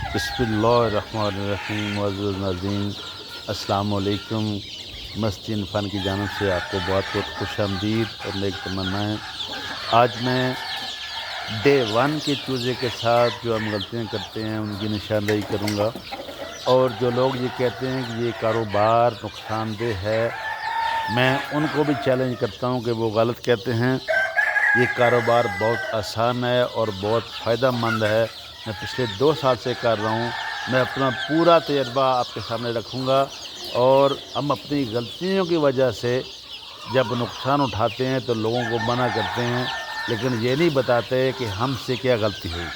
बिस्मिल्लाहिर्रहमानिर्रहीम। मुअज़्ज़िज़ नाज़रीन, अस्सलाम वालेकुम। मस्ती फन की जानिब से आपको बहुत बहुत खुश आमदीद और नेक तमन्नाएँ। आज मैं डे 1 के चूज़े के साथ जो हम गलतियाँ करते हैं उनकी निशानदेही करूँगा, और जो लोग ये कहते हैं कि ये कारोबार नुकसानदेह है, मैं उनको भी चैलेंज करता हूँ कि वो गलत कहते हैं। ये कारोबार बहुत आसान है और बहुत फ़ायदेमंद है। मैं पिछले 2 साल से कर रहा हूँ। मैं अपना पूरा तजर्बा आपके सामने रखूँगा, और हम अपनी गलतियों की वजह से जब नुकसान उठाते हैं तो लोगों को मना करते हैं, लेकिन ये नहीं बताते कि हमसे क्या गलती हुई।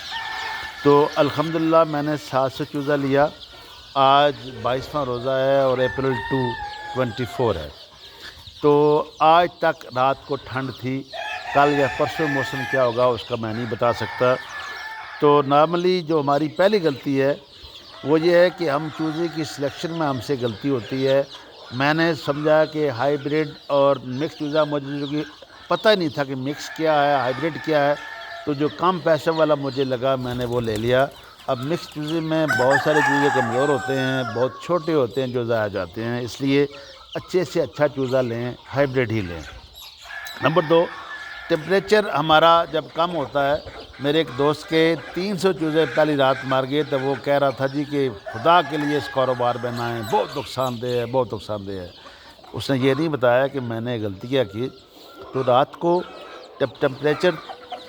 तो अल्हम्दुलिल्लाह मैंने 7 से चूज़ा लिया। आज 22वां रोज़ा है और अप्रैल 2 24 है। तो आज तक रात को ठंड थी। कल या परसों मौसम क्या होगा उसका मैं नहीं बता सकता। तो नॉर्मली जो हमारी पहली गलती है वो ये है कि हम चूज़े की सिलेक्शन में हमसे गलती होती है। मैंने समझा कि हाइब्रिड और मिक्स चूज़ा, मुझे जो कि पता ही नहीं था कि मिक्स क्या है, हाइब्रिड क्या है, तो जो कम पैसे वाला मुझे लगा मैंने वो ले लिया। अब मिक्स चूज़े में बहुत सारे चूज़े कमज़ोर होते हैं, बहुत छोटे होते हैं जो ज़ाया जाते हैं, इसलिए अच्छे से अच्छा चूज़ा लें, हाइब्रिड ही लें। नंबर 2, टेम्परेचर हमारा जब कम होता है, मेरे एक दोस्त के 300 चूज़े पहली रात मार गए, तो वो कह रहा था जी कि खुदा के लिए इस कारोबार में ना आएँ, बहुत नुकसानदेह है, बहुत नुकसानदेह है। उसने ये नहीं बताया कि मैंने गलती क्या की। तो रात को जब टेम्परेचर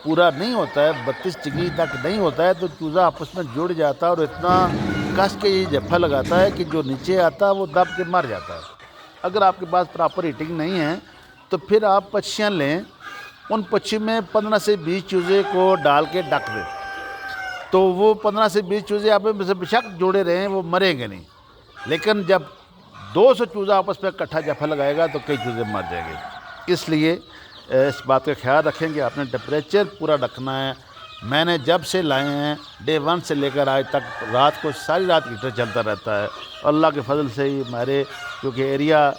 पूरा नहीं होता है, 32 डिग्री तक नहीं होता है, तो चूज़ा आपस में जुड़ जाता है और इतना कस के ये जफ्फा लगाता है कि जो नीचे आता है वो दब के मर जाता है। अगर आपके पास प्रॉपर हीटिंग नहीं है तो फिर आप पक्षियाँ लें, उन पक्षी में 15 से 20 चूज़े को डाल के ढक दें, तो वो 15 से 20 चूज़े आप में से बेशक जुड़े रहें, वो मरेंगे नहीं। लेकिन जब 200 चूज़ा आपस में इकट्ठा जफा लगाएगा तो कई चूज़े मर जाएंगे। इसलिए इस बात का ख्याल रखें कि आपने टेम्परेचर पूरा रखना है। मैंने जब से लाए हैं डे 1 से लेकर आज तक रात को सारी रात हीटर चलता रहता है। अल्लाह के फजल से ही हमारे क्योंकि एरिया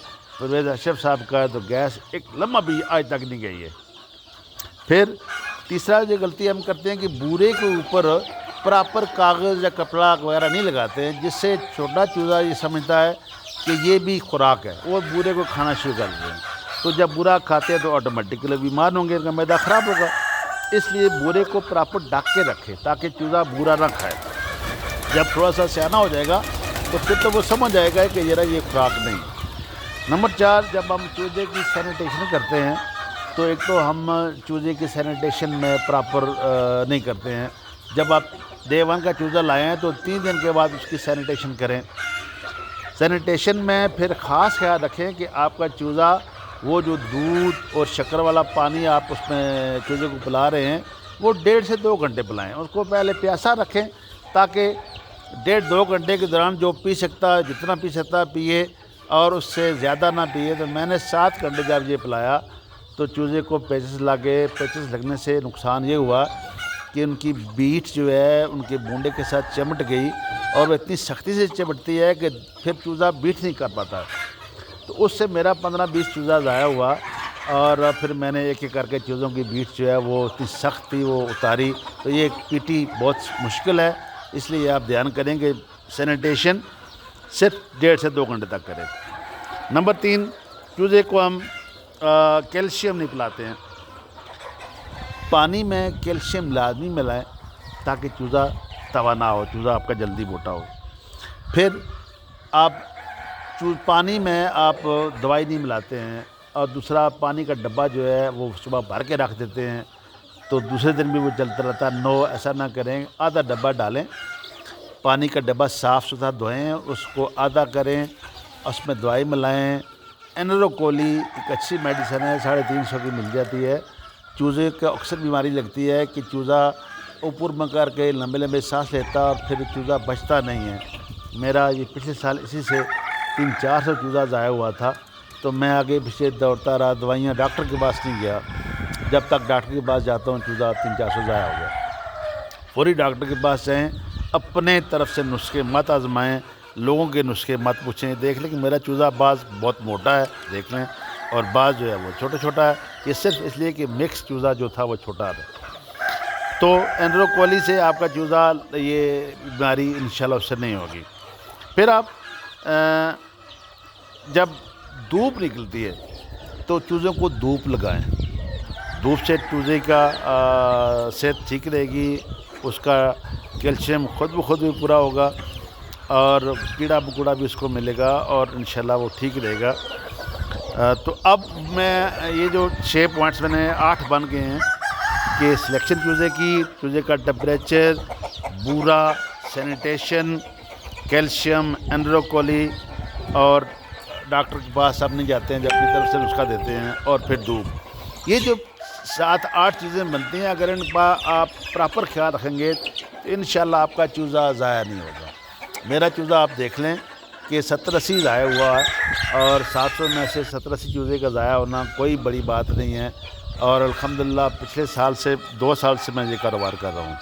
परवेज़ अशरफ साहब का है, तो गैस एक लम्हा भी आज तक नहीं गई है। फिर तीसरा जो गलती हम करते हैं कि बूरे के ऊपर प्रॉपर कागज़ या कपड़ा वगैरह नहीं लगाते हैं, जिससे छोटा चूज़ा ये समझता है कि ये भी खुराक है, वो बूरे को खाना शुरू कर देते हैं। तो जब बूरा खाते हैं तो ऑटोमेटिकली बीमार होंगे, इनका मैदा ख़राब होगा। इसलिए बूरे को प्रॉपर ढक के रखें ताकि चूज़ा बूरा ना खाए। जब थोड़ा सा सियाना हो जाएगा तो फिर तो वो समझ आएगा कि जरा ये खुराक नहीं। नंबर 4, जब हम चूज़े की सैनिटेशन करते हैं तो एक तो हम चूज़े की सैनिटेशन में प्रॉपर नहीं करते हैं। जब आप डे 1 का चूज़ा लाए हैं तो 3 दिन के बाद उसकी सैनिटेशन करें। सैनिटेशन में फिर ख़ास ख्याल रखें कि आपका चूज़ा वो जो दूध और शक्कर वाला पानी आप उसमें चूज़े को पिला रहे हैं वो 1.5 से 2 घंटे पिलाएं। उसको पहले प्यासा रखें ताकि 1.5-2 घंटे के दौरान जो पी सकता है, जितना पी सकता है पिए, और उससे ज़्यादा ना पिए। तो मैंने 7 घंटे जब ये पिलाया तो चूज़े को पेचिस लगे। पेचिस लगने से नुकसान ये हुआ कि उनकी बीट जो है उनके बूंदे के साथ चिमट गई, और वो इतनी सख्ती से चिमटती है कि फिर चूज़ा बीट नहीं कर पाता। तो उससे मेरा 15-20 चूज़ा ज़ाया हुआ, और फिर मैंने एक एक करके चूज़ों की बीट जो है वो इतनी सख्त थी वो उतारी। तो ये पीटी बहुत मुश्किल है, इसलिए आप ध्यान करें कि सैनिटेशन सिर्फ 1.5 से 2 घंटे तक करें। नंबर 3, चूज़े को हम कैल्शियम नहीं पिलाते हैं। पानी में कैल्शियम लाजमी मिलाएं ताकि चूज़ा तवा ना हो, चूज़ा आपका जल्दी मोटा हो। फिर आप पानी में आप दवाई नहीं मिलाते हैं, और दूसरा पानी का डब्बा जो है वो सुबह भर के रख देते हैं तो दूसरे दिन भी वो चलता रहता है। नो, ऐसा ना करें। आधा डब्बा डालें, पानी का डब्बा साफ़ सुथरा धोएं, उसको आधा करें, उसमें दवाई मिलाएं। एनरोकोली एक अच्छी मेडिसिन है, 350 की मिल जाती है। चूज़े को अक्सर बीमारी लगती है कि चूज़ा ऊपर में करके लंबे लंबे सांस लेता और फिर चूज़ा बचता नहीं है। मेरा ये पिछले साल इसी से 300-400 चूज़ा ज़ाया हुआ था, तो मैं आगे पीछे दौड़ता रहा, दवाइयाँ, डॉक्टर के पास नहीं गया। जब तक डॉक्टर के पास जाता हूँ चूज़ा 300-400 ज़ाया हो गया। फौरी डॉक्टर के पास जाएँ, अपने तरफ से नुस्खे मत आजमाएँ, लोगों के नुस्खे मत पूछें। देख लें कि मेरा चूज़ा बाज़ बहुत मोटा है, देख लें, और बाज़ जो है वो छोटा छोटा है। ये सिर्फ इसलिए कि मिक्स चूज़ा जो था वो छोटा था। تو انڈروکولی سے آپ کا چوزا یہ بیماری انشاءاللہ اس سے نہیں ہوگی۔ پھر آپ جب دھوپ نکلتی ہے تو چوزوں کو دھوپ لگائیں، دھوپ سے چوزے کا صحت ٹھیک رہے گی، اس کا کیلشیم خود بخود بھی پورا ہوگا اور کیڑا مکوڑا بھی اس کو ملے گا اور انشاءاللہ وہ ٹھیک رہے گا۔ تو اب میں یہ جو 6 پوائنٹس میں نے 8 بن گئے ہیں کہ سلیکشن چوزے کی، چوزے کا ٹمپریچر، بورا، سینیٹیشن، کیلشیم، انڈروکولی اور ڈاکٹر کے پاس آپ نہیں جاتے ہیں جو اپنی طرف سے نسخہ دیتے ہیں، اور پھر دھوپ۔ یہ جو 7-8 چیزیں بنتی ہیں، اگر ان کا آپ پراپر خیال رکھیں گے تو انشاءاللہ آپ کا چوزا ضائع نہیں ہوگا۔ میرا چوزا آپ دیکھ لیں کہ 70-80 ضائع ہوا ہے، اور 700 میں سے 70-80 چوزے کا ضائع ہونا کوئی بڑی بات نہیں ہے، اور الحمدللہ پچھلے سال سے 2 سال سے میں یہ کاروبار کر رہا ہوں۔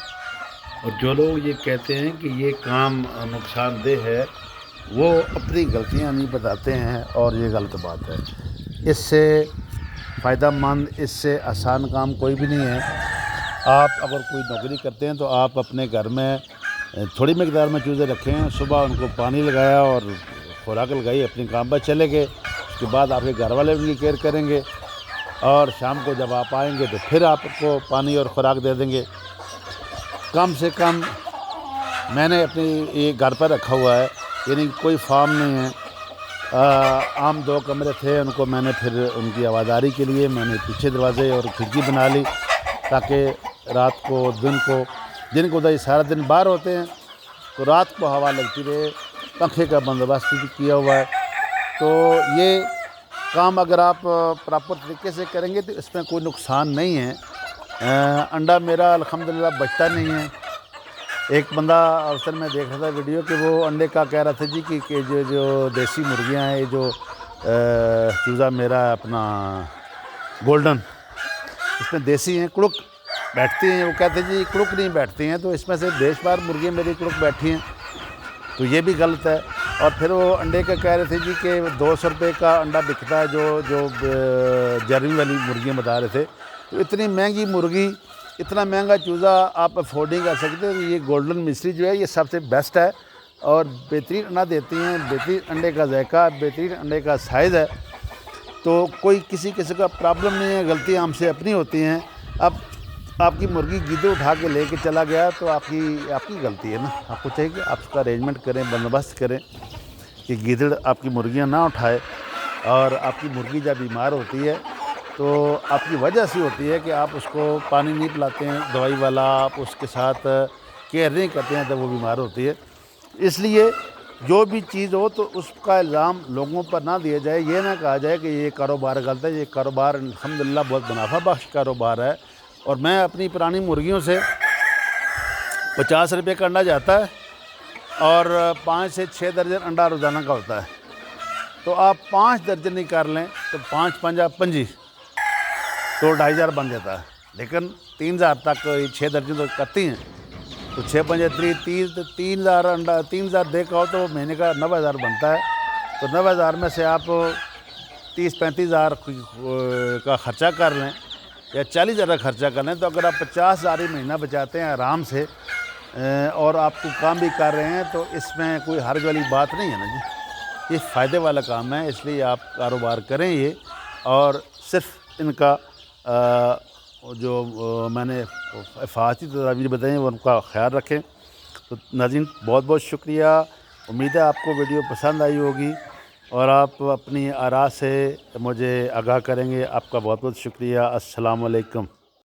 اور جو لوگ یہ کہتے ہیں کہ یہ کام نقصان دہ ہے، وہ اپنی غلطیاں نہیں بتاتے ہیں، اور یہ غلط بات ہے۔ اس سے فائدہ مند، اس سے آسان کام کوئی بھی نہیں ہے۔ آپ اگر کوئی نوکری کرتے ہیں تو آپ اپنے گھر میں تھوڑی مقدار میں چوزے رکھیں، صبح ان کو پانی لگایا اور خوراک لگائی، اپنے کام پر چلے گئے، اس کے بعد آپ کے گھر والے ان کی کیئر کریں گے، اور شام کو جب آپ آئیں گے تو پھر آپ کو پانی اور خوراک دے دیں گے۔ کم سے کم میں نے اپنی یہ گھر پر رکھا ہوا ہے، یعنی کوئی فارم نہیں ہے، عام 2 کمرے تھے، ان کو میں نے پھر ان کی آوازداری کے لیے میں نے پیچھے دروازے اور کھڑکی بنا لی، تاکہ رات کو دن کو تو سارا دن باہر ہوتے ہیں، تو رات کو ہوا لگتی رہے، پنکھے کا بندوبست بھی کیا ہوا ہے۔ تو یہ کام اگر آپ پراپر طریقے سے کریں گے تو اس میں کوئی نقصان نہیں ہے۔ انڈا میرا الحمدللہ بچتا نہیں ہے۔ ایک بندہ اکثر میں دیکھ رہا تھا ویڈیو کہ وہ انڈے کا کہہ رہا تھا جی کہ جو دیسی مرغیاں ہیں، یہ جو چوزا میرا اپنا گولڈن، اس میں دیسی ہیں، کڑک بیٹھتی ہیں، وہ کہتے ہیں جی کڑک نہیں بیٹھتی ہیں، تو اس میں سے بیش بار مرغیاں میری کڑک بیٹھی ہیں، تو یہ بھی غلط ہے۔ اور پھر وہ انڈے کا کہہ رہے تھے جی کہ 200 روپے کا انڈا بکتا ہے، جو جرمی والی مرغیاں بتا رہے تھے، تو اتنی مہنگی مرغی، اتنا مہنگا چوزا آپ افورڈ نہیں کر سکتے۔ تو یہ گولڈن مصری جو ہے یہ سب سے بیسٹ ہے، اور بہترین انڈا دیتی ہیں، بہترین انڈے کا ذائقہ، بہترین انڈے کا سائز ہے، تو کوئی کسی کا پرابلم نہیں ہے۔ غلطیاں ہم سے اپنی ہوتی ہیں۔ اب آپ کی مرغی گیدڑ اٹھا کے لے کے چلا گیا تو آپ کی غلطی ہے نا، آپ کو چاہیے کہ آپ اس کا ارینجمنٹ کریں، بندوبست کریں کہ گیدڑ آپ کی مرغیاں نہ اٹھائے، اور آپ کی مرغی جب بیمار ہوتی ہے تو آپ کی وجہ سے ہوتی ہے کہ آپ اس کو پانی نہیں پلاتے ہیں دوائی والا، آپ اس کے ساتھ کیئر نہیں کرتے ہیں، تب وہ بیمار ہوتی ہے۔ اس لیے جو بھی چیز ہو تو اس کا الزام لوگوں پر نہ دیا جائے، یہ نہ کہا جائے کہ یہ کاروبار غلط ہے۔ یہ کاروبار الحمدللہ بہت منافع بخش کاروبار ہے، اور میں اپنی پرانی مرغیوں سے 50 روپے کا انڈا جاتا ہے، اور 5 سے 6 درجن انڈا روزانہ کا ہوتا ہے، تو آپ 5 درجن ہی کر لیں تو 5 5 25 تو 2500 بن جاتا ہے، لیکن 3000 تک 6 درجن تو کرتی ہیں، تو 6 5 3000 انڈا 3000 دے کا ہو تو مہینے کا 9000 بنتا ہے، تو 9000 میں سے آپ 30-35 ہزار کا خرچہ کر لیں یا 40 ہزار کا خرچہ کر لیں، تو اگر آپ 50 ہزار ہی مہینہ بچاتے ہیں آرام سے، اور آپ کو کام بھی کر رہے ہیں، تو اس میں کوئی حرج والی بات نہیں ہے نا جی۔ یہ فائدے والا کام ہے، اس لیے آپ کاروبار کریں یہ، اور صرف ان کا جو میں نے حفاظتی تدابیر بتائیں ان کا خیال رکھیں۔ تو ناظرین بہت بہت شکریہ، امید ہے آپ کو ویڈیو پسند آئی ہوگی، اور آپ اپنی آراء سے مجھے آگاہ کریں گے۔ آپ کا بہت بہت شکریہ۔ السلام علیکم۔